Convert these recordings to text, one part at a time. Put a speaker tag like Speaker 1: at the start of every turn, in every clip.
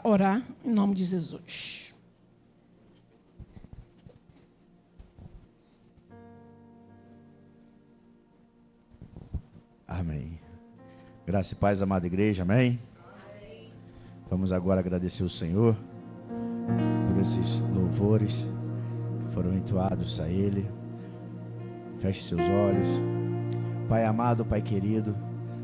Speaker 1: orar em nome de Jesus.
Speaker 2: Amém. Graça e paz, amada igreja, amém? Amém. Vamos agora agradecer o Senhor por esses louvores que foram entoados a Ele. Feche seus olhos. Pai amado, Pai querido,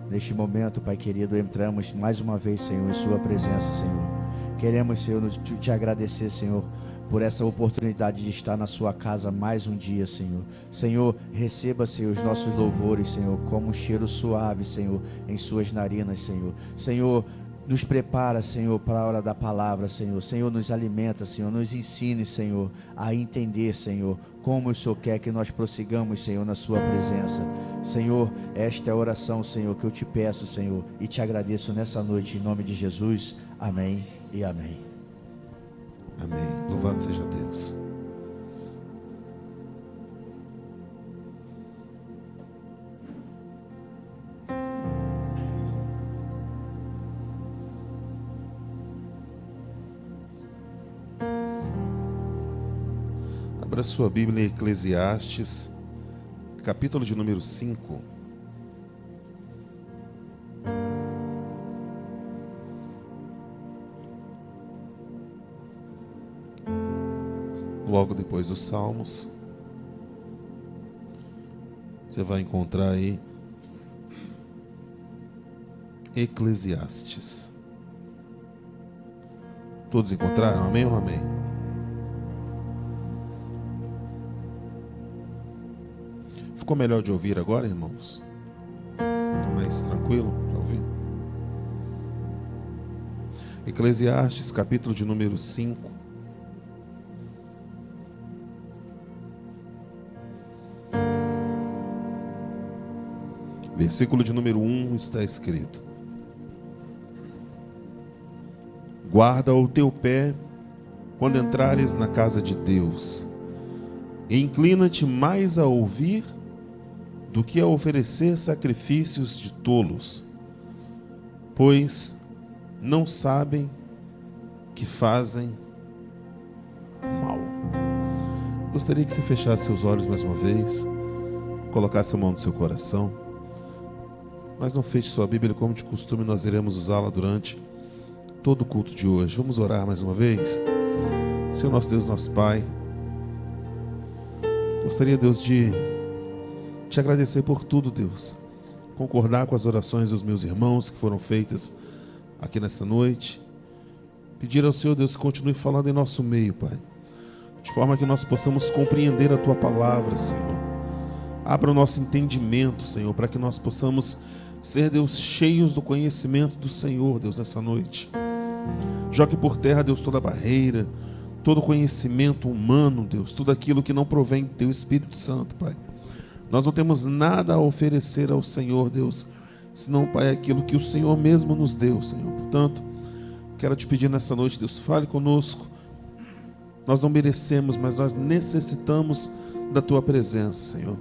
Speaker 2: neste momento, Pai querido, entramos mais uma vez, Senhor, em Sua presença, Senhor. Queremos, Senhor, te agradecer, Senhor, por essa oportunidade de estar na Sua casa mais um dia, Senhor. Senhor, receba, Senhor, os nossos louvores, Senhor, como um cheiro suave, Senhor, em Suas narinas, Senhor. Senhor, nos prepara, Senhor, para a hora da palavra, Senhor. Senhor, nos alimenta, Senhor, nos ensine, Senhor, a entender, Senhor, como o Senhor quer que nós prossigamos, Senhor, na Sua presença. Senhor, esta é a oração, Senhor, que eu te peço, Senhor, e te agradeço nessa noite, em nome de Jesus. Amém e amém.
Speaker 3: Amém. Louvado seja Deus. Abra sua Bíblia em Eclesiastes, capítulo de número 5. Logo depois dos Salmos, você vai encontrar aí Eclesiastes. Todos encontraram? Amém ou não amém? Ficou melhor de ouvir agora, irmãos? Mais tranquilo para ouvir? Eclesiastes, capítulo de número 5. Versículo de número 1 está escrito: guarda o teu pé quando entrares na casa de Deus, e inclina-te mais a ouvir do que a oferecer sacrifícios de tolos, pois não sabem que fazem mal. Gostaria que você fechasse seus olhos mais uma vez, colocasse a mão no seu coração. Mas não feche sua Bíblia, como de costume, nós iremos usá-la durante todo o culto de hoje. Vamos orar mais uma vez? Senhor nosso Deus, nosso Pai, gostaria, Deus, de te agradecer por tudo, Deus. Concordar com as orações dos meus irmãos que foram feitas aqui nessa noite. Pedir ao Senhor, Deus, que continue falando em nosso meio, Pai, de forma que nós possamos compreender a Tua palavra, Senhor. Abra o nosso entendimento, Senhor, para que nós possamos ser, Deus, cheios do conhecimento do Senhor, Deus, essa noite. Jogue por terra, Deus, toda barreira, todo conhecimento humano, Deus, tudo aquilo que não provém do Teu Espírito Santo, Pai. Nós não temos nada a oferecer ao Senhor, Deus, senão, Pai, aquilo que o Senhor mesmo nos deu, Senhor. Portanto, quero te pedir nessa noite, Deus, fale conosco. Nós não merecemos, mas nós necessitamos da Tua presença, Senhor.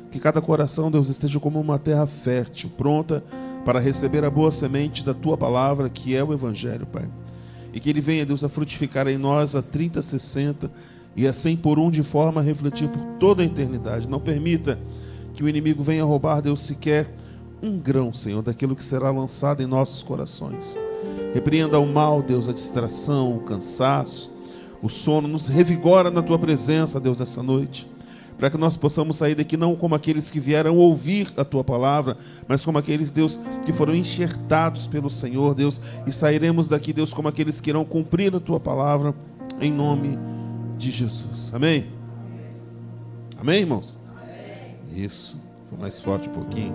Speaker 3: Que cada coração, Deus, esteja como uma terra fértil, pronta para receber a boa semente da Tua palavra, que é o Evangelho, Pai. E que ele venha, Deus, a frutificar em nós a 30, 60 e a 100 por um, de forma a refletir por toda a eternidade. Não permita que o inimigo venha roubar, Deus, sequer um grão, Senhor, daquilo que será lançado em nossos corações. Repreenda o mal, Deus, a distração, o cansaço, o sono. Nos revigora na Tua presença, Deus, essa noite, para que nós possamos sair daqui não como aqueles que vieram ouvir a Tua palavra, mas como aqueles, Deus, que foram enxertados pelo Senhor, Deus, e sairemos daqui, Deus, como aqueles que irão cumprir a Tua palavra, em nome de Jesus. Amém? Amém, irmãos? Amém. Isso, foi mais forte um pouquinho.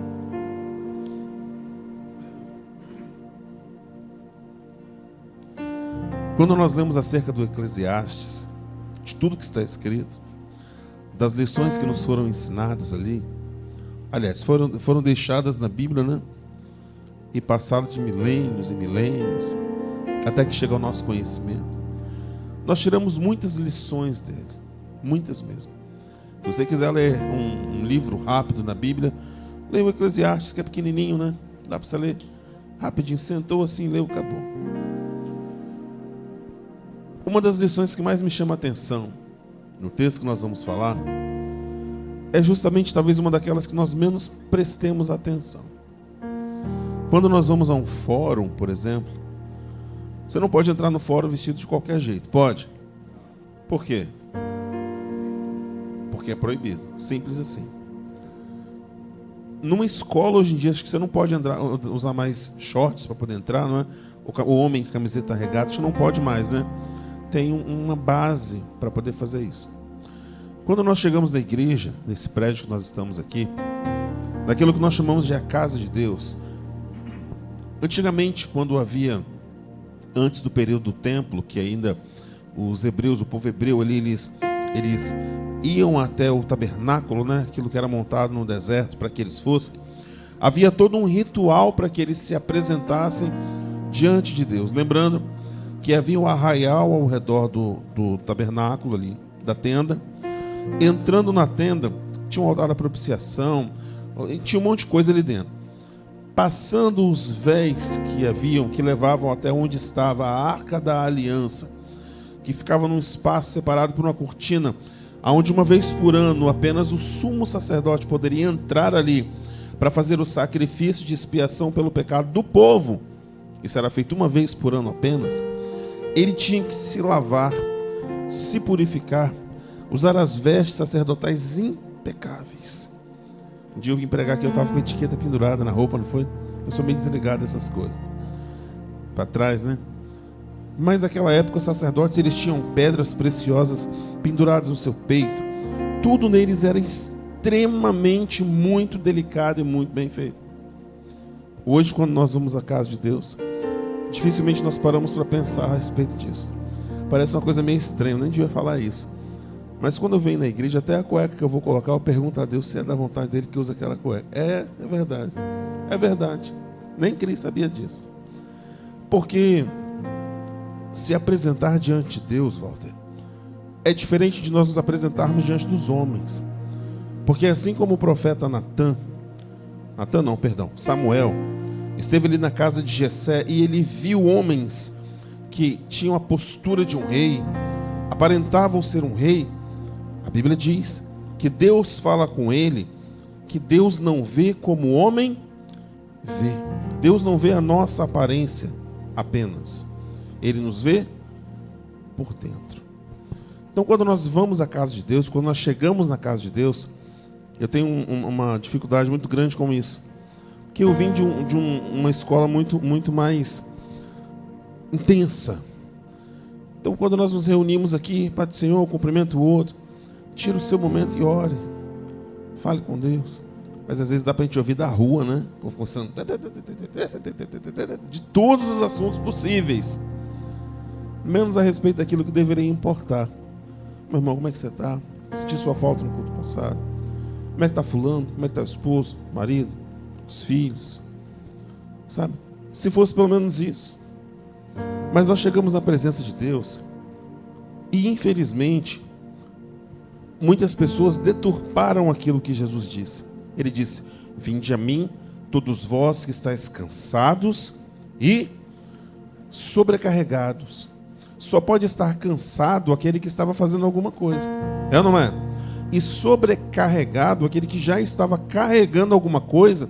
Speaker 3: Quando nós lemos acerca do Eclesiastes, de tudo que está escrito, das lições que nos foram ensinadas ali, aliás, foram deixadas na Bíblia, né? E passadas de milênios e milênios, até que chega ao nosso conhecimento. Nós tiramos muitas lições dele, muitas mesmo. Se você quiser ler um livro rápido na Bíblia, leia o Eclesiastes, que é pequenininho, né? Dá para você ler rapidinho, sentou assim, leu, acabou. Uma das lições que mais me chama a atenção no texto que nós vamos falar é justamente talvez uma daquelas que nós menos prestemos atenção. Quando nós vamos a um fórum, por exemplo, você não pode entrar no fórum vestido de qualquer jeito. Pode? Por quê? Porque é proibido. Simples assim. Numa escola hoje em dia, acho que você não pode usar mais shorts para poder entrar, não é? O homem com camiseta regata, não pode mais, né? Tem uma base para poder fazer isso. Quando nós chegamos na igreja, nesse prédio que nós estamos aqui, daquilo que nós chamamos de a casa de Deus, antigamente, quando havia, antes do período do templo, que ainda os hebreus, o povo hebreu ali, eles iam até o tabernáculo, né? Aquilo que era montado no deserto para que eles fossem, havia todo um ritual para que eles se apresentassem diante de Deus. Lembrando que havia um arraial ao redor do tabernáculo ali, da tenda. Entrando na tenda, tinha um altar da propiciação, tinha um monte de coisa ali dentro. Passando os véis que levavam até onde estava a Arca da Aliança, que ficava num espaço separado por uma cortina, onde uma vez por ano apenas o sumo sacerdote poderia entrar ali para fazer o sacrifício de expiação pelo pecado do povo. Isso era feito uma vez por ano apenas. Ele tinha que se lavar, se purificar, usar as vestes sacerdotais impecáveis. Um dia eu vim pregar aqui, eu estava com a etiqueta pendurada na roupa, não foi? Eu sou meio desligado dessas coisas. Para trás, né? Mas naquela época os sacerdotes, eles tinham pedras preciosas penduradas no seu peito. Tudo neles era extremamente muito delicado e muito bem feito. Hoje, quando nós vamos à casa de Deus, dificilmente nós paramos para pensar a respeito disso. Parece uma coisa meio estranha, eu nem devia falar isso. Mas quando eu venho na igreja, até a cueca que eu vou colocar, eu pergunto a Deus se é da vontade dele que usa aquela cueca. É verdade. É verdade. Nem Cristo sabia disso. Porque se apresentar diante de Deus, Walter, é diferente de nós nos apresentarmos diante dos homens. Porque assim como o profeta Samuel, esteve ali na casa de Jessé e ele viu homens que tinham a postura de um rei, aparentavam ser um rei. A Bíblia diz que Deus fala com ele, que Deus não vê como o homem vê. Deus não vê a nossa aparência apenas. Ele nos vê por dentro. Então, quando nós vamos à casa de Deus, quando nós chegamos na casa de Deus, eu tenho uma dificuldade muito grande com isso. Porque eu vim de uma escola muito mais intensa. Então, quando nós nos reunimos aqui, Pai do Senhor, cumprimento o outro, tira o seu momento e ore. Fale com Deus. Mas às vezes dá para a gente ouvir da rua, né? Conversando de todos os assuntos possíveis, menos a respeito daquilo que deveria importar. Meu irmão, como é que você está? Senti sua falta no culto passado. Como é que está fulano? Como é que está o esposo, o marido, os filhos? Sabe? Se fosse pelo menos isso. Mas nós chegamos na presença de Deus e, infelizmente, muitas pessoas deturparam aquilo que Jesus disse. Ele disse: vinde a mim, todos vós que estáis cansados e sobrecarregados. Só pode estar cansado aquele que estava fazendo alguma coisa. É ou não é? E sobrecarregado aquele que já estava carregando alguma coisa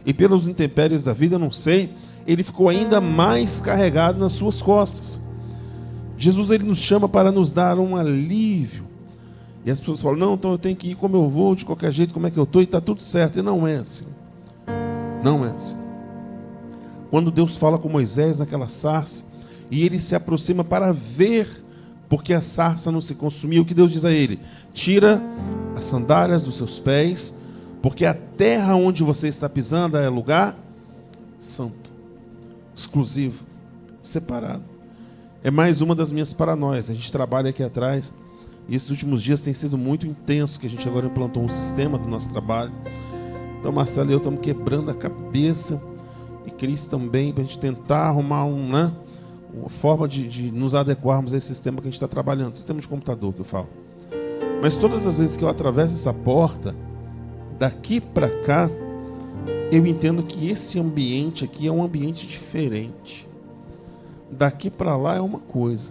Speaker 3: e pelos intempéries da vida, não sei, ele ficou ainda mais carregado nas suas costas. Jesus, ele nos chama para nos dar um alívio. E as pessoas falam: não, então eu tenho que ir como eu vou, de qualquer jeito, como é que eu estou, e está tudo certo. E não é assim. Não é assim. Quando Deus fala com Moisés naquela sarça, e ele se aproxima para ver, porque a sarça não se consumiu, o que Deus diz a ele? Tira as sandálias dos seus pés, porque a terra onde você está pisando é lugar santo, exclusivo, separado. É mais uma das minhas paranoias. A gente trabalha aqui atrás, e esses últimos dias tem sido muito intenso, que a gente agora implantou um sistema do nosso trabalho. Então Marcelo e eu estamos quebrando a cabeça, e Cris também, para a gente tentar arrumar uma forma de nos adequarmos a esse sistema que a gente está trabalhando, sistema de computador que eu falo. Mas todas as vezes que eu atravesso essa porta, daqui para cá, eu entendo que esse ambiente aqui é um ambiente diferente. Daqui para lá é uma coisa,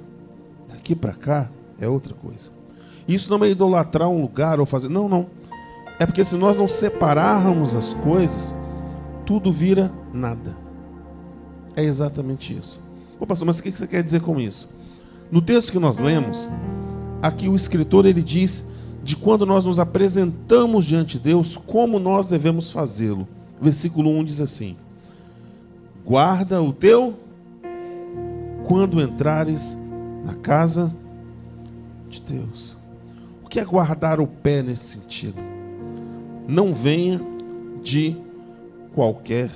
Speaker 3: Daqui para cá é outra coisa. Isso não é idolatrar um lugar ou fazer... Não, não. É porque se nós não separarmos as coisas, tudo vira nada. É exatamente isso. Pô, pastor, mas o que você quer dizer com isso? No texto que nós lemos, aqui o escritor ele diz de quando nós nos apresentamos diante de Deus, como nós devemos fazê-lo. Versículo 1 diz assim: guarda o teu quando entrares na casa de Deus. O que é guardar o pé nesse sentido? Não venha de qualquer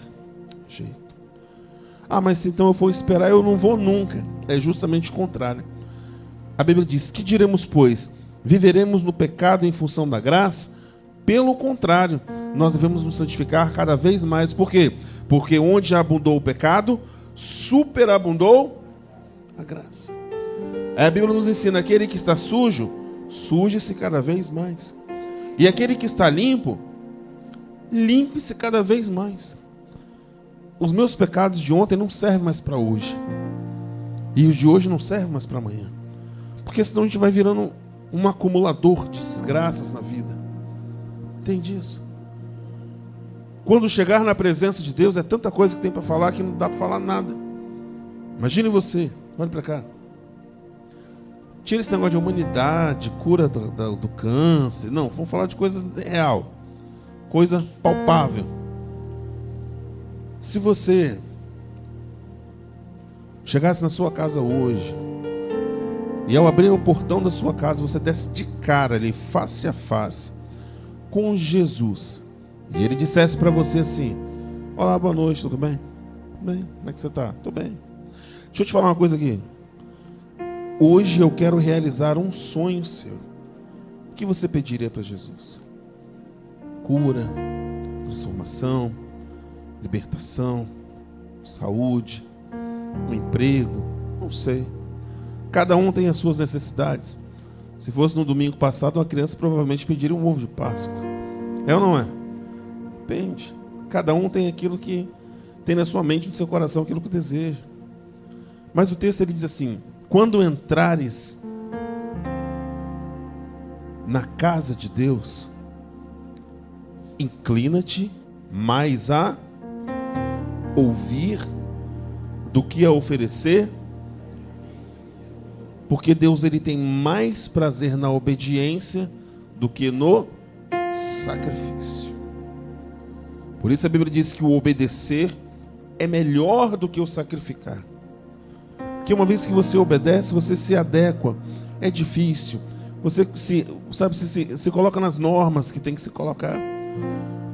Speaker 3: jeito. Ah, mas se então eu for esperar, eu não vou nunca. É justamente o contrário. A Bíblia diz: que diremos, pois? Viveremos no pecado em função da graça? Pelo contrário, nós devemos nos santificar cada vez mais. Por quê? Porque onde já abundou o pecado, superabundou a graça. A Bíblia nos ensina: aquele que está sujo, suje-se cada vez mais. E aquele que está limpo, limpe-se cada vez mais. Os meus pecados de ontem não servem mais para hoje. E os de hoje não servem mais para amanhã. Porque senão a gente vai virando um acumulador de desgraças na vida. Entende isso? Quando chegar na presença de Deus, é tanta coisa que tem para falar que não dá para falar nada. Imagine você, olha para cá. Tira esse negócio de humanidade, cura do câncer. Não, vamos falar de coisa real. Coisa palpável. Se você chegasse na sua casa hoje e ao abrir o portão da sua casa, você desse de cara ali, face a face, com Jesus, e ele dissesse para você assim: olá, boa noite, tudo bem? Tudo bem, como é que você está? Tudo bem. Deixa eu te falar uma coisa aqui. Hoje eu quero realizar um sonho seu. O que você pediria para Jesus? Cura, transformação, libertação, saúde, um emprego, não sei. Cada um tem as suas necessidades. Se fosse no domingo passado, uma criança provavelmente pediria um ovo de Páscoa. É ou não é? Depende. Cada um tem aquilo que tem na sua mente, no seu coração, aquilo que deseja. Mas o texto ele diz assim: quando entrares na casa de Deus, inclina-te mais a ouvir do que a oferecer, porque Deus ele tem mais prazer na obediência do que no sacrifício. Por isso a Bíblia diz que o obedecer é melhor do que o sacrificar. Porque uma vez que você obedece, você se adequa. É difícil. Você se coloca nas normas que tem que se colocar.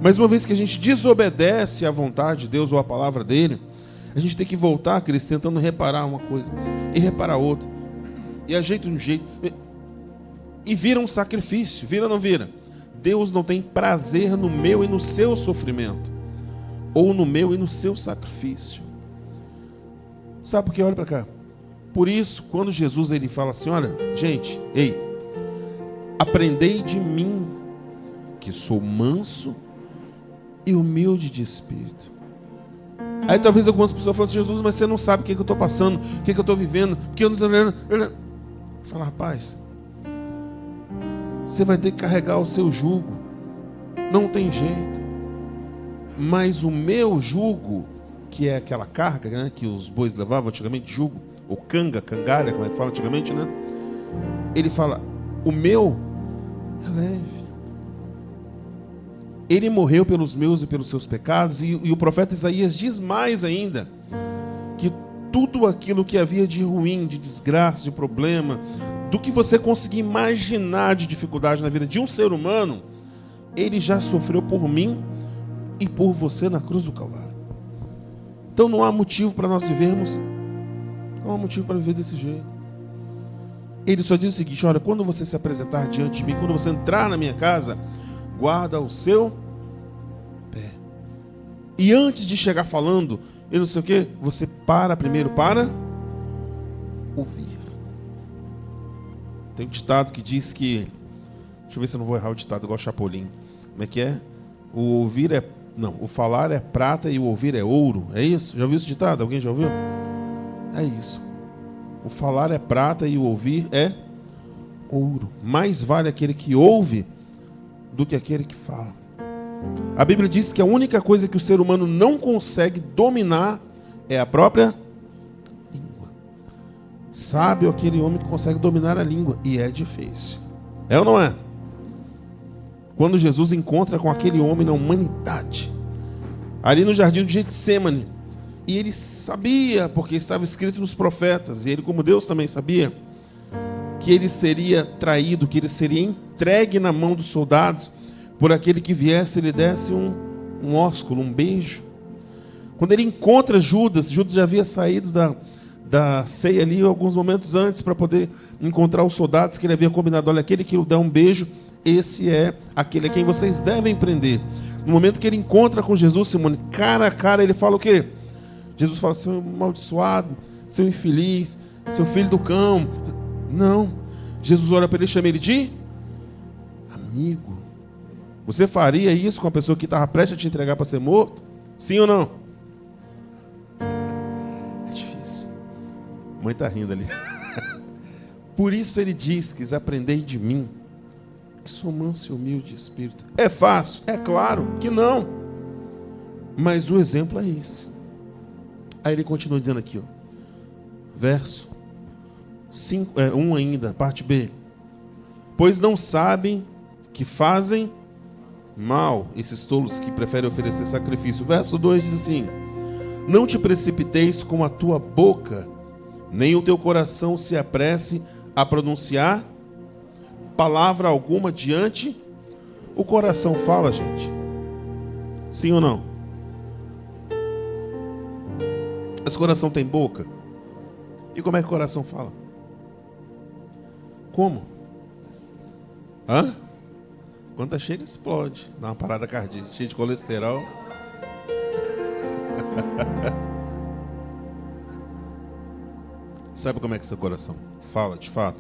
Speaker 3: Mas uma vez que a gente desobedece à vontade de Deus ou à palavra dele, a gente tem que voltar, Cristo, tentando reparar uma coisa e reparar outra. E ajeita de um jeito. E vira um sacrifício. Vira ou não vira? Deus não tem prazer no meu e no seu sofrimento. Ou no meu e no seu sacrifício. Sabe por quê? Olha para cá. Por isso, quando Jesus ele fala assim: olha, gente, ei, aprendei de mim, que sou manso e humilde de espírito. Aí talvez algumas pessoas falem assim: Jesus, mas você não sabe o que eu estou passando, o que eu estou vivendo, porque eu não sei. Fala: rapaz, você vai ter que carregar o seu jugo, não tem jeito. Mas o meu jugo, que é aquela carga, né, que os bois levavam antigamente, jugo, ou cangalha, como é que fala antigamente, né? Ele fala: o meu é leve. Ele morreu pelos meus e pelos seus pecados, e o profeta Isaías diz mais ainda, que tudo aquilo que havia de ruim, de desgraça, de problema, do que você conseguir imaginar de dificuldade na vida de um ser humano, ele já sofreu por mim e por você na cruz do Calvário. Então não há motivo para nós vivermos, não há motivo para viver desse jeito. Ele só diz o seguinte: olha, quando você se apresentar diante de mim, quando você entrar na minha casa, guarda o seu pé. E antes de chegar falando, e não sei o que, você para primeiro para ouvir. Tem um ditado que diz que, deixa eu ver se eu não vou errar o ditado igual Chapolin. Como é que é? O ouvir é, não, o falar é prata e o ouvir é ouro. É isso? Já ouviu esse ditado? Alguém já ouviu? É isso. O falar é prata e o ouvir é ouro. Mais vale aquele que ouve do que aquele que fala. A Bíblia diz que a única coisa que o ser humano não consegue dominar é a própria língua. Sábio aquele homem que consegue dominar a língua, e é difícil. É ou não é? Quando Jesus encontra com aquele homem na humanidade, ali no jardim de Getsêmani, e ele sabia, porque estava escrito nos profetas, e ele, como Deus, também sabia, que ele seria traído, que ele seria entregue na mão dos soldados, por aquele que viesse e lhe desse um ósculo, um beijo. Quando ele encontra Judas, Judas já havia saído da ceia ali alguns momentos antes, para poder encontrar os soldados que ele havia combinado. Olha, aquele que lhe dá um beijo, esse é aquele a quem vocês devem prender. No momento que ele encontra com Jesus, Simone, cara a cara, ele fala o quê? Jesus fala, seu amaldiçoado, seu infeliz, seu filho do cão. Não. Jesus olha para ele e chama ele de amigo. Você faria isso com a pessoa que estava prestes a te entregar para ser morto? Sim ou não? É difícil. A mãe está rindo ali. Por isso ele diz, quis aprendei de mim, que sou manso e humilde de espírito. É fácil? É claro que não. Mas o exemplo é esse. Aí ele continua dizendo aqui, ó, verso 1 ainda, parte B. Pois não sabem que fazem mal esses tolos que preferem oferecer sacrifício. Verso 2 diz assim: não te precipiteis com a tua boca, nem o teu coração se apresse a pronunciar palavra alguma diante. O coração fala, gente. Sim ou não? Esse coração tem boca? E como é que o coração fala? Como? Hã? Quando tá cheio, ele explode. Dá uma parada cardíaca, cheio de colesterol. Sabe como é que seu coração fala, de fato?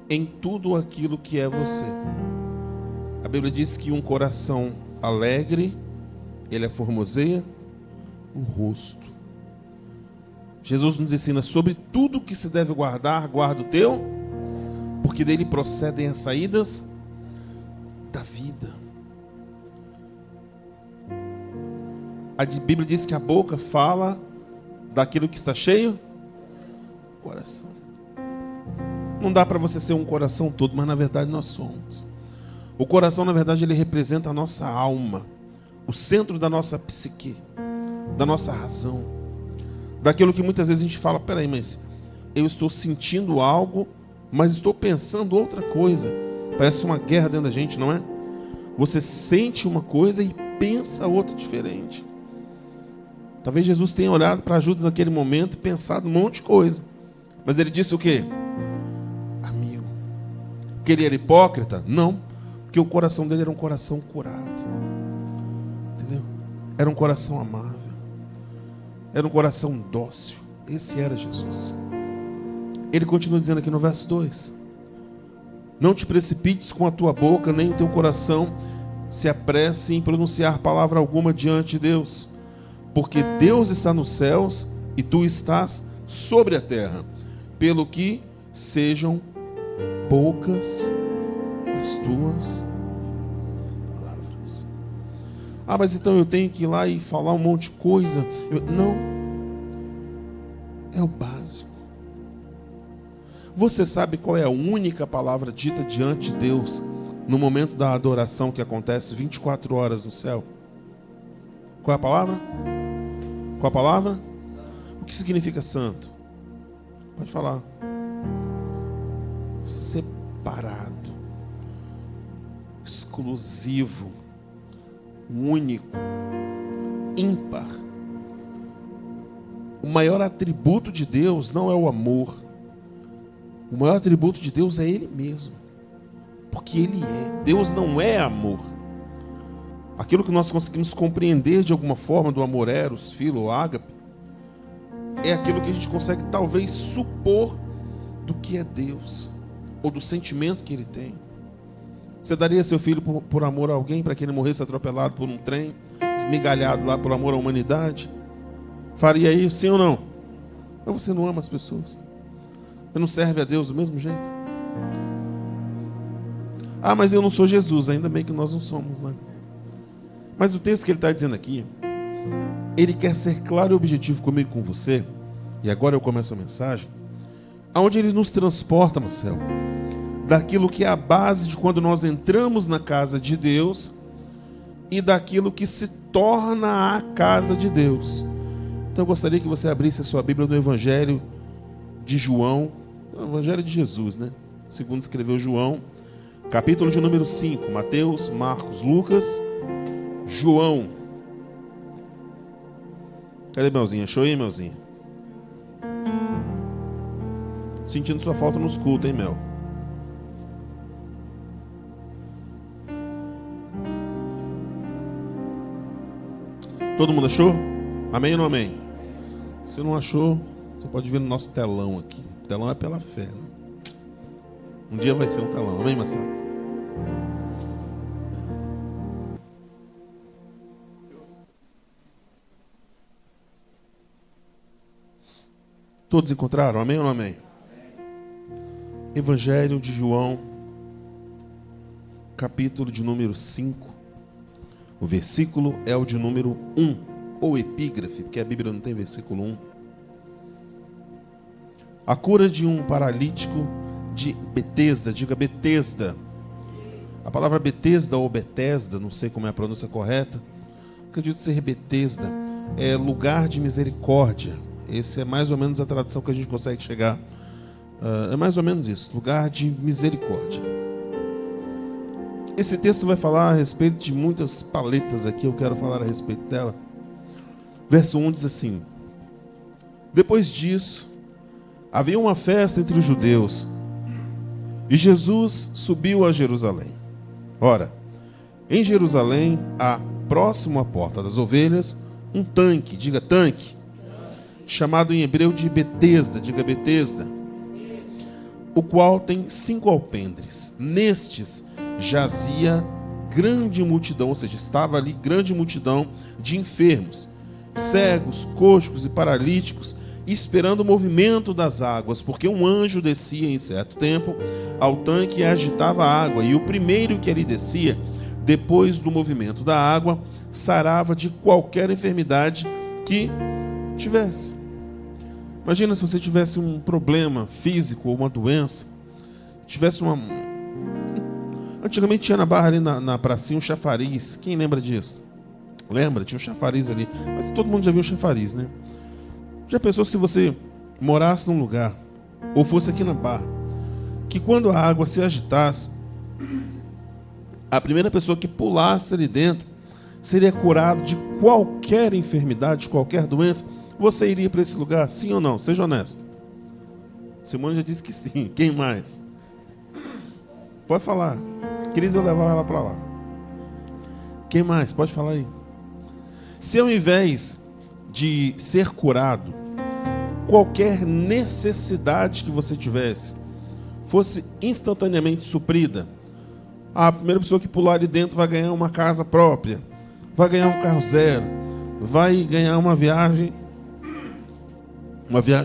Speaker 3: Em tudo aquilo que é você. A Bíblia diz que um coração alegre, ele formoseia o rosto. Jesus nos ensina sobre tudo que se deve guardar, guarda o teu, porque dele procedem as saídas da vida. A Bíblia diz que a boca fala daquilo que está cheio, coração. Não dá para você ser um coração todo, mas na verdade nós somos. O coração, na verdade, ele representa a nossa alma, o centro da nossa psique, da nossa razão, daquilo que muitas vezes a gente fala, peraí, mas eu estou sentindo algo, mas estou pensando outra coisa. Parece uma guerra dentro da gente, não é? Você sente uma coisa e pensa outra diferente. Talvez Jesus tenha olhado para Judas naquele momento e pensado um monte de coisa. Mas ele disse o quê? Amigo. Que ele era hipócrita? Não. Porque o coração dele era um coração curado. Entendeu? Era um coração amável. Era um coração dócil. Esse era Jesus. Ele continua dizendo aqui no verso 2: não te precipites com a tua boca, nem o teu coração se apresse em pronunciar palavra alguma diante de Deus, porque Deus está nos céus e tu estás sobre a terra, pelo que sejam poucas as tuas palavras. Ah, mas então eu tenho que ir lá e falar um monte de coisa? Não. É o básico. Você sabe qual é a única palavra dita diante de Deus no momento da adoração que acontece 24 horas no céu? Qual é a palavra? Qual a palavra? O que significa santo? Pode falar. Separado, exclusivo, único, ímpar. O maior atributo de Deus não é o amor. O maior atributo de Deus é Ele mesmo. Porque Ele é. Deus não é amor. Aquilo que nós conseguimos compreender de alguma forma do amor eros, filo, ágape, é aquilo que a gente consegue talvez supor do que é Deus, ou do sentimento que Ele tem. Você daria seu filho por amor a alguém, para que ele morresse atropelado por um trem, esmigalhado lá por amor à humanidade? Faria isso, sim ou não? Mas você não ama as pessoas. Você não serve a Deus do mesmo jeito? Ah, mas eu não sou Jesus. Ainda bem que nós não somos, né? Mas o texto que ele está dizendo aqui, ele quer ser claro e objetivo comigo e com você. E agora eu começo a mensagem. Aonde ele nos transporta, Marcelo, daquilo que é a base de quando nós entramos na casa de Deus e daquilo que se torna a casa de Deus. Então eu gostaria que você abrisse a sua Bíblia no Evangelho de João, o Evangelho de Jesus, né? Segundo escreveu João, capítulo de número 5, Mateus, Marcos, Lucas, João. Cadê Melzinha? Achou aí, Melzinha? Sentindo sua falta nos cultos, hein, Mel? Todo mundo achou? Amém ou não amém? Se não achou, você pode ver no nosso telão aqui. O telão é pela fé, né? Um dia vai ser um telão. Amém, Marcelo? Todos encontraram? Amém ou não amém? Evangelho de João, capítulo de número 5. O versículo é o de número 1, ou epígrafe, porque a Bíblia não tem versículo 1. A cura de um paralítico de Betesda, diga Betesda. A palavra Betesda ou Betesda, não sei como é a pronúncia correta, acredito ser Betesda, é lugar de misericórdia. Essa é mais ou menos a tradução que a gente consegue chegar. É mais ou menos isso, lugar de misericórdia. Esse texto vai falar a respeito de muitas paletas aqui, eu quero falar a respeito dela. Verso 1 diz assim: depois disso, havia uma festa entre os judeus, e Jesus subiu a Jerusalém. Ora, em Jerusalém, há próximo à porta das ovelhas, um tanque, diga tanque, chamado em hebreu de Betesda, diga Betesda, o qual tem 5 alpendres. Nestes jazia grande multidão, ou seja, estava ali grande multidão de enfermos, cegos, coxos e paralíticos, esperando o movimento das águas, porque um anjo descia em certo tempo ao tanque e agitava a água, e o primeiro que ali descia, depois do movimento da água, sarava de qualquer enfermidade que tivesse. Imagina se você tivesse um problema físico ou uma doença, tivesse uma... Antigamente tinha na Barra ali na pracinha um chafariz. Quem lembra disso? Lembra? Tinha um chafariz ali. Mas todo mundo já viu o chafariz, né? Já pensou se você morasse num lugar, ou fosse aqui na Barra, que quando a água se agitasse, a primeira pessoa que pulasse ali dentro seria curado de qualquer enfermidade, de qualquer doença? Você iria para esse lugar, sim ou não? Seja honesto. Simone já disse que sim. Quem mais? Pode falar. Cris, eu levava ela para lá. Quem mais? Pode falar aí. Se ao invés de ser curado, qualquer necessidade que você tivesse fosse instantaneamente suprida, a primeira pessoa que pular ali dentro vai ganhar uma casa própria, vai ganhar um carro zero, vai ganhar uma viagem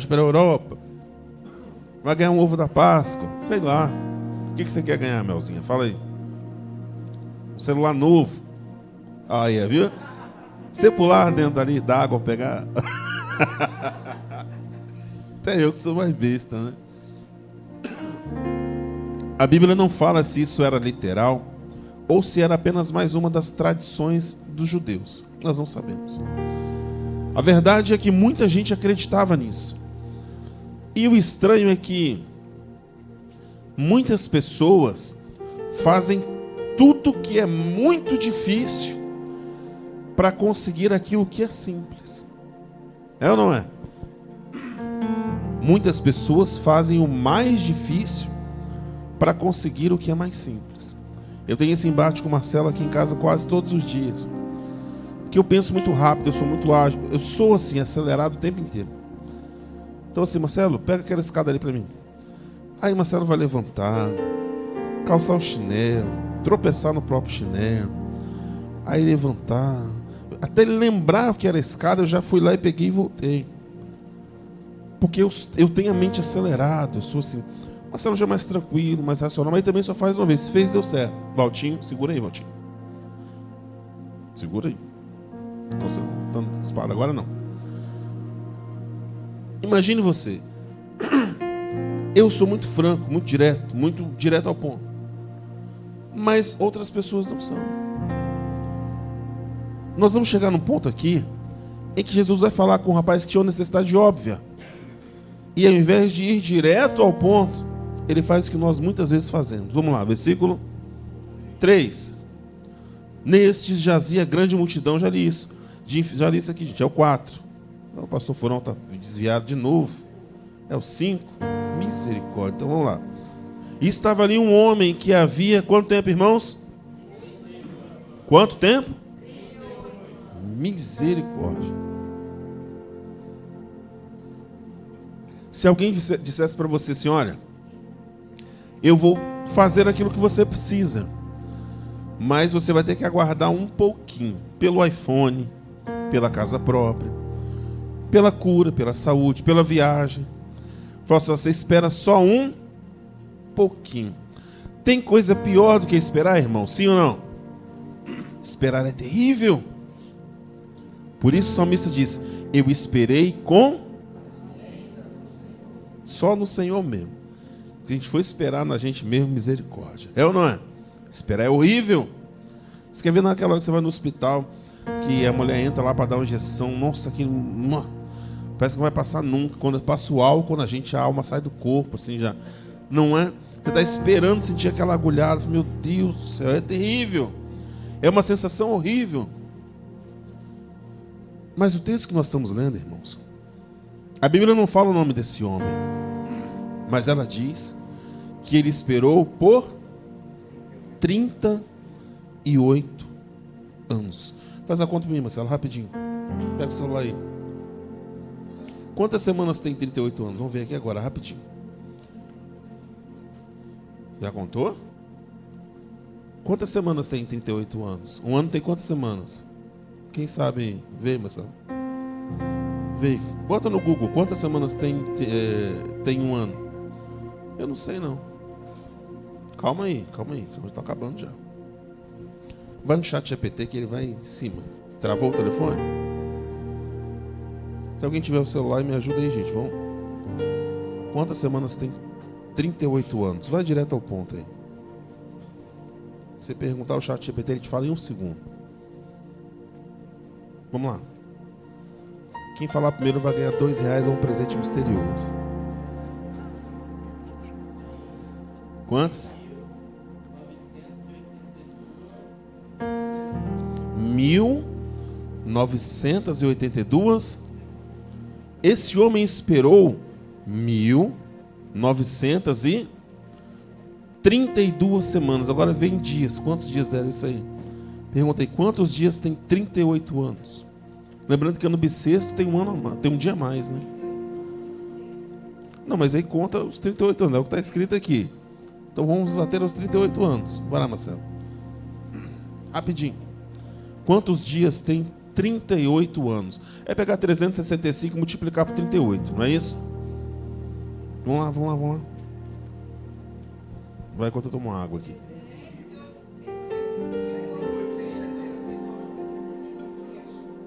Speaker 3: para a Europa, vai ganhar um ovo da Páscoa, sei lá. O que você quer ganhar, Melzinha? Fala aí. Um celular novo. Aí, viu? Você pular dentro dali da água, pegar... Até eu que sou mais besta, né? A Bíblia não fala se isso era literal ou se era apenas mais uma das tradições dos judeus. Nós não sabemos. A verdade é que muita gente acreditava nisso. E o estranho é que muitas pessoas fazem tudo que é muito difícil para conseguir aquilo que é simples. É ou não é? Muitas pessoas fazem o mais difícil para conseguir o que é mais simples. Eu tenho esse embate com o Marcelo aqui em casa quase todos os dias. Porque eu penso muito rápido, eu sou muito ágil, eu sou assim, acelerado o tempo inteiro. Então assim, Marcelo, pega aquela escada ali para mim. Aí Marcelo vai levantar, calçar o chinelo, tropeçar no próprio chinelo, aí levantar. Até ele lembrar que era escada, eu já fui lá e peguei e voltei. Porque eu tenho a mente acelerada, eu sou assim. Marcelo já é mais tranquilo, mais racional, mas também só faz uma vez. Se fez, deu certo. Valtinho, segura aí, Valtinho. Segura aí. Não, você não tá espada agora, não. Imagine você. Eu sou muito franco, muito direto ao ponto. Mas outras pessoas não são. Nós vamos chegar num ponto aqui em que Jesus vai falar com um rapaz que tinha uma necessidade óbvia. E ao invés de ir direto ao ponto, ele faz o que nós muitas vezes fazemos. Vamos lá, versículo 3. Nestes jazia grande multidão, já li isso. Já li isso aqui, gente, é o 4. O pastor Furão está desviado de novo. É o 5. Misericórdia. Então vamos lá. E estava ali um homem que havia, quanto tempo, irmãos? Quanto tempo? Misericórdia. Se alguém dissesse para você assim, olha, eu vou fazer aquilo que você precisa, mas você vai ter que aguardar um pouquinho, pelo iPhone, pela casa própria, pela cura, pela saúde, pela viagem. Você espera só um pouquinho. Tem coisa pior do que esperar, irmão? Sim ou não? Esperar é terrível. Por isso o salmista diz, eu esperei só no Senhor mesmo. Se a gente for esperar na gente mesmo, misericórdia. É ou não é? Esperar é horrível. Você quer ver naquela hora que você vai no hospital, que a mulher entra lá para dar uma injeção, nossa, aquilo, parece que não vai passar nunca. Quando passa o álcool, a alma sai do corpo, assim já. Não é? Você está esperando sentir aquela agulhada, meu Deus do céu, é terrível. É uma sensação horrível. Mas o texto que nós estamos lendo, irmãos, a Bíblia não fala o nome desse homem, mas ela diz que ele esperou por 38 anos. Faz a conta pra mim, Marcelo, rapidinho. Pega o celular aí. Quantas semanas tem 38 anos? Vamos ver aqui agora, rapidinho. Já contou? Quantas semanas tem 38 anos? Um ano tem quantas semanas? Quem sabe? Vê, Marcelo. Vê. Bota no Google. Quantas semanas tem um ano? Eu não sei, não. Calma aí. Está acabando já. Vai no chat GPT que ele vai em cima. Travou o telefone? Se alguém tiver o celular, me ajuda aí, gente. Vamos. Quantas semanas tem 38 anos? Vai direto ao ponto aí. Se você perguntar ao chat GPT, ele te fala em 1 segundo. Vamos lá. Quem falar primeiro vai ganhar R$2 ou um presente misterioso. Quantas? 1982. Esse homem esperou 1932 semanas. Agora vem dias. Quantos dias deram isso aí? Perguntei, quantos dias tem 38 anos? Lembrando que ano bissexto tem tem um dia a mais, né? Não, mas aí conta os 38 anos, é o que está escrito aqui. Então vamos até os 38 anos. Vai lá, Marcelo. Rapidinho. Quantos dias tem 38 anos? É pegar 365 e multiplicar por 38, não é isso? Vamos lá. Vai enquanto eu tomo água aqui.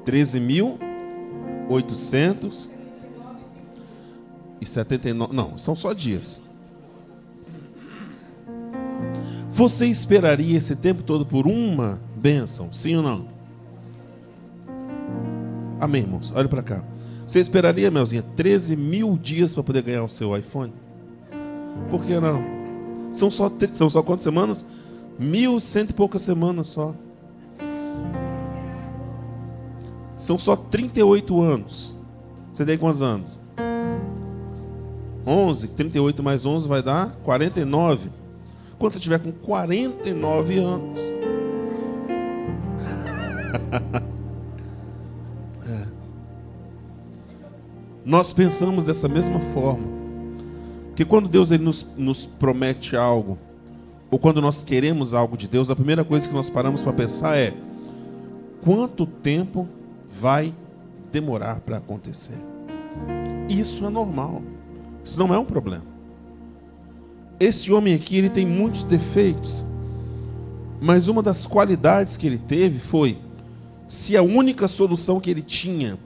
Speaker 3: 13.879. Não, são só dias. Você esperaria esse tempo todo por uma bênção? Sim ou não? Amém, irmãos? Olha para cá. Você esperaria, Melzinha, 13.000 dias para poder ganhar o seu iPhone? Por que não? São só quantas semanas? 1.100 e poucas semanas só. São só 38 anos. Você tem quantos anos? 11. 38 mais 11 vai dar 49. Quando você tiver com 49 anos. Nós pensamos dessa mesma forma. Que quando Deus ele nos promete algo, ou quando nós queremos algo de Deus, a primeira coisa que nós paramos para pensar é: quanto tempo vai demorar para acontecer? Isso é normal. Isso não é um problema. Esse homem aqui, ele tem muitos defeitos. Mas uma das qualidades que ele teve foi, se a única solução que ele tinha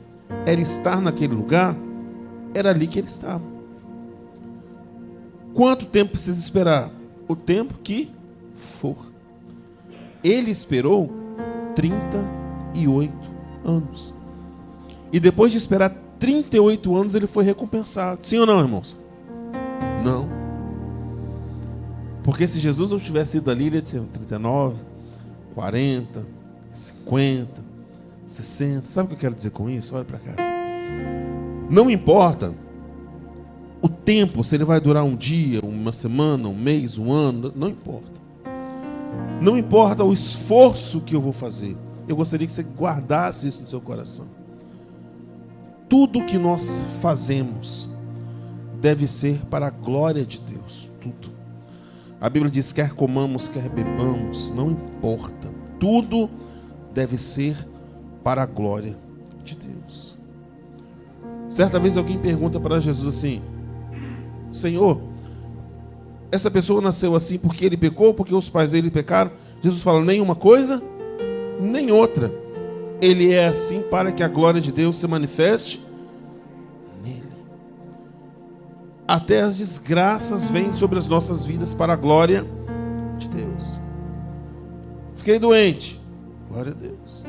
Speaker 3: era estar naquele lugar, era ali que ele estava. Quanto tempo precisa esperar? O tempo que for. Ele esperou 38 anos. E depois de esperar 38 anos, ele foi recompensado. Sim ou não, irmãos? Não. Porque se Jesus não tivesse ido ali, ele tinha 39, 40, 50, 60. Sabe o que eu quero dizer com isso? Olha para cá. Não importa o tempo, se ele vai durar um dia, uma semana, um mês, um ano, não importa. Não importa o esforço que eu vou fazer. Eu gostaria que você guardasse isso no seu coração. Tudo que nós fazemos deve ser para a glória de Deus. Tudo. A Bíblia diz, quer comamos, quer bebamos, não importa. Tudo deve ser para a glória de Deus. Certa vez alguém pergunta para Jesus assim, Senhor, essa pessoa nasceu assim porque ele pecou, porque os pais dele pecaram? Jesus fala, nem uma coisa, nem outra. Ele é assim para que a glória de Deus se manifeste nele. Até as desgraças vêm sobre as nossas vidas para a glória de Deus. Fiquei doente, glória a Deus.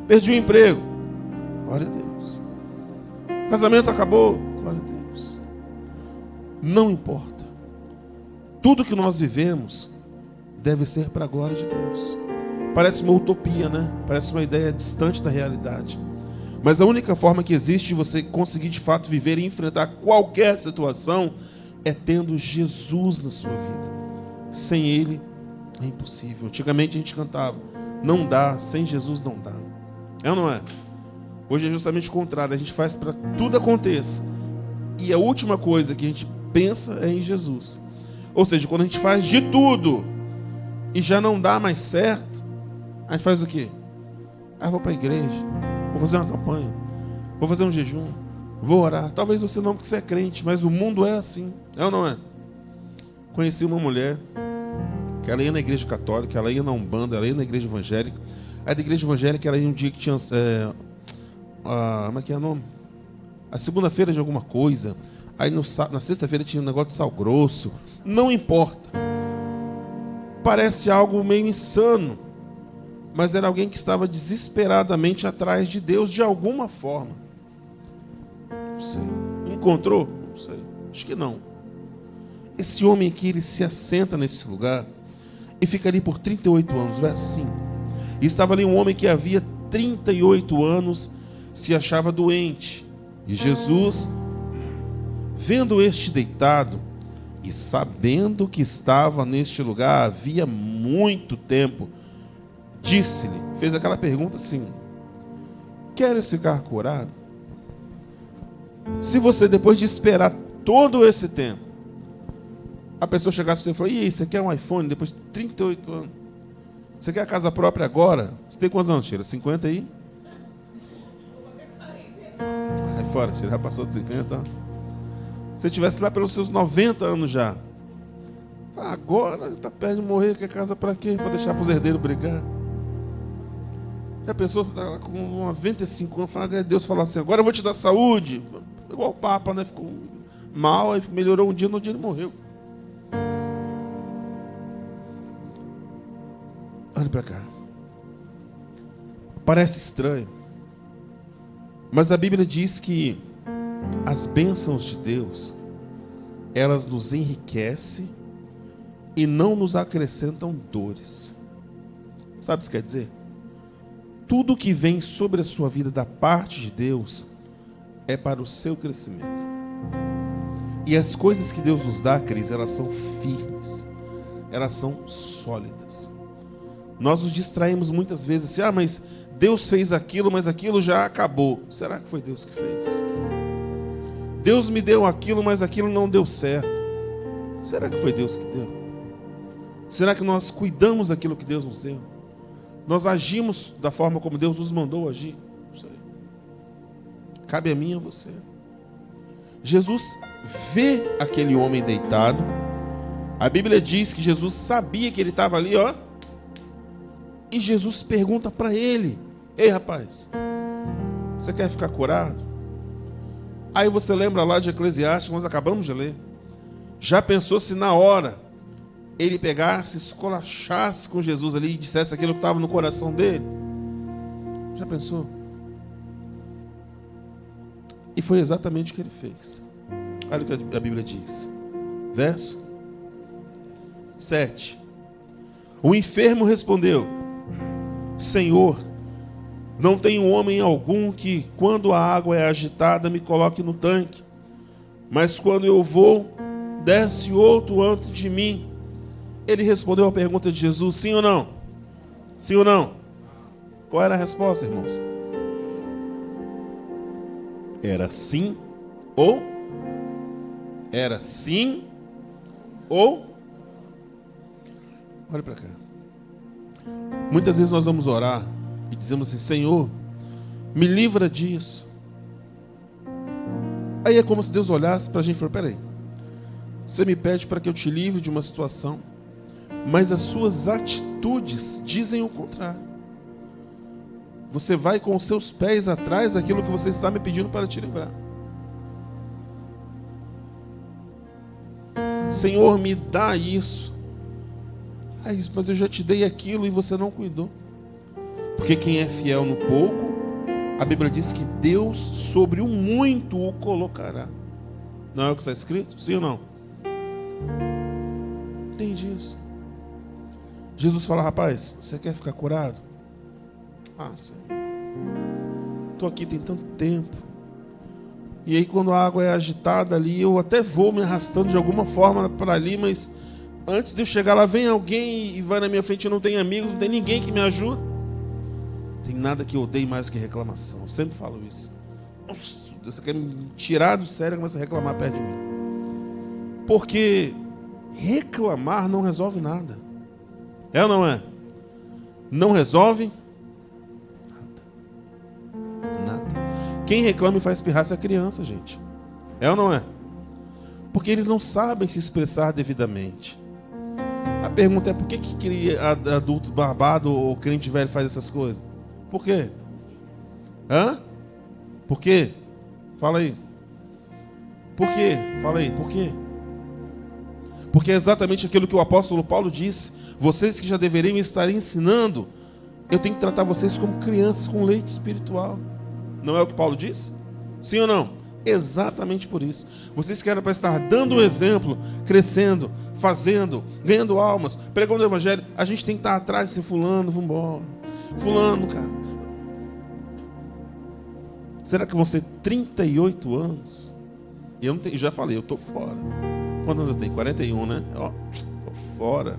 Speaker 3: Perdi o emprego, glória a Deus. O casamento acabou, glória a Deus. Não importa. Tudo que nós vivemos deve ser para a glória de Deus. Parece uma utopia, né? Parece uma ideia distante da realidade. Mas a única forma que existe de você conseguir de fato viver e enfrentar qualquer situação é tendo Jesus na sua vida. Sem Ele é impossível. Antigamente a gente cantava, não dá, sem Jesus não dá. É ou não é? Hoje é justamente o contrário. A gente faz para que tudo aconteça. E a última coisa que a gente pensa é em Jesus. Ou seja, quando a gente faz de tudo e já não dá mais certo, a gente faz o quê? Vou para a igreja, vou fazer uma campanha, vou fazer um jejum, vou orar. Talvez você não, porque você é crente, mas o mundo é assim. É ou não é? Conheci uma mulher que ela ia na igreja católica, ela ia na Umbanda, ela ia na igreja evangélica. Aí da igreja evangélica ela ia um dia que tinha... como é que é o nome? A segunda-feira de alguma coisa. Aí na sexta-feira tinha um negócio de sal grosso. Não importa. Parece algo meio insano. Mas era alguém que estava desesperadamente atrás de Deus de alguma forma. Não sei. Encontrou? Não sei. Acho que não. Esse homem aqui, ele se assenta nesse lugar e fica ali por 38 anos, verso 5. E estava ali um homem que havia 38 anos se achava doente. E Jesus, vendo este deitado e sabendo que estava neste lugar havia muito tempo, disse-lhe, fez aquela pergunta assim, queres ficar curado? Se você, depois de esperar todo esse tempo, a pessoa chegasse para você e falou, e aí, você quer um iPhone depois de 38 anos? Você quer a casa própria agora? Você tem quantos anos, Sheila? 50 aí? Aí fora, Sheila, já passou de 50. Se você estivesse lá pelos seus 90 anos já, agora está perto de morrer, quer casa para quê? Para deixar para os herdeiros brigar. Já pensou, você está lá com 95 anos, fala, Deus fala assim, agora eu vou te dar saúde. Igual o Papa, né? Ficou mal, aí melhorou um dia, no dia ele morreu. Olha para cá. Parece estranho, mas a Bíblia diz que as bênçãos de Deus, elas nos enriquecem e não nos acrescentam dores. Sabe o que isso quer dizer? Tudo que vem sobre a sua vida da parte de Deus é para o seu crescimento. E as coisas que Deus nos dá, Cris, elas são firmes, elas são sólidas. Nós nos distraímos muitas vezes assim, mas Deus fez aquilo, mas aquilo já acabou. Será que foi Deus que fez? Deus me deu aquilo, mas aquilo não deu certo. Será que foi Deus que deu? Será que nós cuidamos daquilo que Deus nos deu? Nós agimos da forma como Deus nos mandou agir? Não sei. Cabe a mim e a você. Jesus vê aquele homem deitado. A Bíblia diz que Jesus sabia que ele estava ali, ó. E Jesus pergunta para ele: ei, rapaz, você quer ficar curado? Aí você lembra lá de Eclesiastes, nós acabamos de ler. Já pensou se na hora ele pegasse, esculachasse com Jesus ali e dissesse aquilo que estava no coração dele? Já pensou? E foi exatamente o que ele fez. Olha o que a Bíblia diz. Verso 7. O enfermo respondeu: Senhor, não tenho homem algum que, quando a água é agitada, me coloque no tanque. Mas quando eu vou, desce outro antes de mim. Ele respondeu à pergunta de Jesus: sim ou não? Sim ou não? Qual era a resposta, irmãos? Era sim ou? Era sim ou? Olha para cá. Muitas vezes nós vamos orar e dizemos assim: Senhor, me livra disso. Aí é como se Deus olhasse para a gente e falasse: peraí, você me pede para que eu te livre de uma situação, mas as suas atitudes dizem o contrário. Você vai com os seus pés atrás daquilo que você está me pedindo para te livrar. Senhor, me dá isso. Aí, mas eu já te dei aquilo e você não cuidou. Porque quem é fiel no pouco, a Bíblia diz que Deus sobre o muito o colocará. Não é o que está escrito? Sim ou não? Entende isso? Jesus fala: rapaz, você quer ficar curado? Ah, Senhor, estou aqui tem tanto tempo. E aí quando a água é agitada ali, eu até vou me arrastando de alguma forma para ali, mas antes de eu chegar lá, vem alguém e vai na minha frente. Eu não tenho amigos, não tem ninguém que me ajude. Tem nada que eu odeie mais do que reclamação. Eu sempre falo isso. Nossa, Deus, você quer me tirar do sério e começa a reclamar perto de mim. Porque reclamar não resolve nada. É ou não é? Não resolve nada. Quem reclama e faz pirraça é a criança, gente. É ou não é? Porque eles não sabem se expressar devidamente. A pergunta é: por que adulto barbado ou crente velho faz essas coisas? Por quê? Hã? Por quê? Fala aí. Por quê? Fala aí. Por quê? Porque é exatamente aquilo que o apóstolo Paulo disse: vocês que já deveriam estar ensinando, eu tenho que tratar vocês como crianças com leite espiritual. Não é o que Paulo disse? Sim ou não? Exatamente por isso. Vocês que eram para estar dando um exemplo, crescendo, fazendo, ganhando almas, pregando o evangelho, a gente tem que estar atrás de fulano, vamos embora. Fulano, cara. Será que vão ser 38 anos? Eu não tenho, já falei, eu estou fora. Quantos anos eu tenho? 41, né? Ó, estou fora.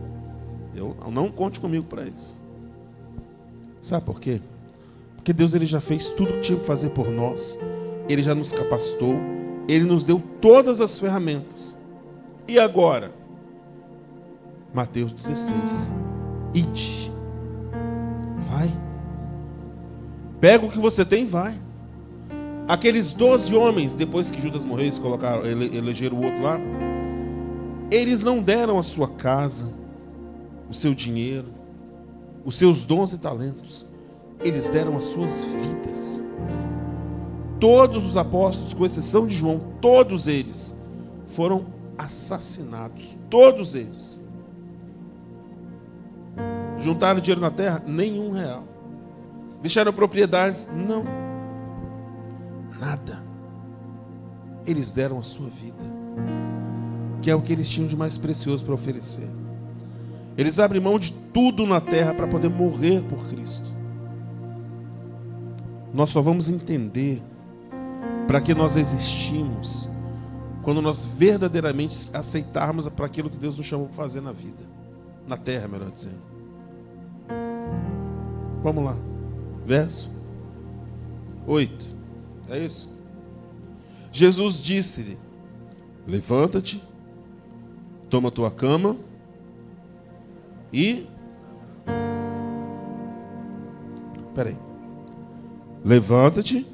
Speaker 3: Não conte comigo para isso. Sabe por quê? Porque Deus, ele já fez tudo o que tinha que fazer por nós. Ele já nos capacitou. Ele nos deu todas as ferramentas. E agora? Mateus 16. Ide. Vai. Pega o que você tem e vai. Aqueles 12 homens, depois que Judas morreu, eles colocaram, elegeram o outro lá. Eles não deram a sua casa, o seu dinheiro, os seus dons e talentos. Eles deram as suas vidas. Todos os apóstolos, com exceção de João, todos eles foram assassinados. Todos eles. Juntaram dinheiro na terra? Nenhum real. Deixaram propriedades? Não. Nada. Eles deram a sua vida, que é o que eles tinham de mais precioso para oferecer. Eles abrem mão de tudo na terra para poder morrer por Cristo. Nós só vamos entender para que nós existimos quando nós verdadeiramente aceitarmos para aquilo que Deus nos chamou para fazer na vida, na terra, melhor dizendo. Vamos lá. Verso 8. É isso? Jesus disse-lhe: levanta-te, toma tua cama e... Peraí. Levanta-te,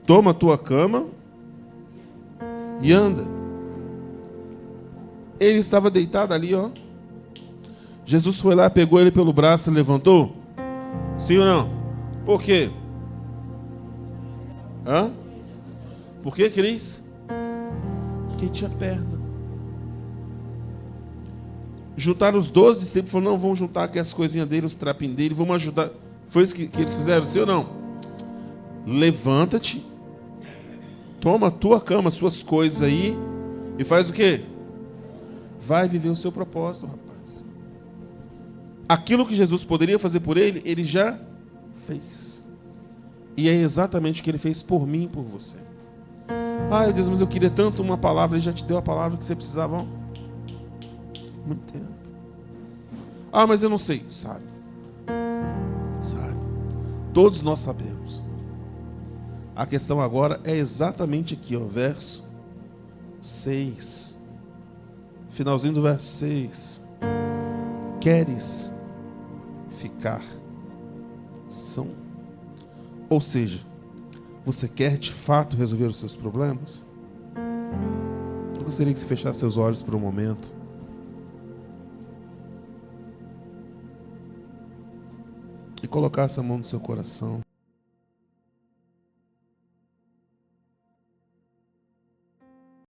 Speaker 3: toma a tua cama e anda. Ele estava deitado ali, ó. Jesus foi lá, pegou ele pelo braço e levantou. Sim ou não? Por quê? Hã? Por que, Cris? Porque tinha perna. Juntaram os 12 discípulos e falaram, não, vamos juntar aqui as coisinhas dele, os trapinhos dele, vamos ajudar. Foi isso que eles fizeram, sim ou não? Levanta-te, toma a tua cama, as suas coisas aí, e faz o quê? Vai viver o seu propósito, rapaz. Aquilo que Jesus poderia fazer por ele, ele já fez. E é exatamente o que ele fez por mim e por você. Ai, Deus, mas eu queria tanto uma palavra, ele já te deu a palavra que você precisava, ó. Muito tempo. Ah, mas eu não sei. Sabe. Sabe. Todos nós sabemos. A questão agora é exatamente aqui, ó, verso 6. Finalzinho do verso 6. Queres ficar são? Ou seja, você quer de fato resolver os seus problemas? Eu gostaria que você fechasse seus olhos por um momento. E colocasse a mão no seu coração.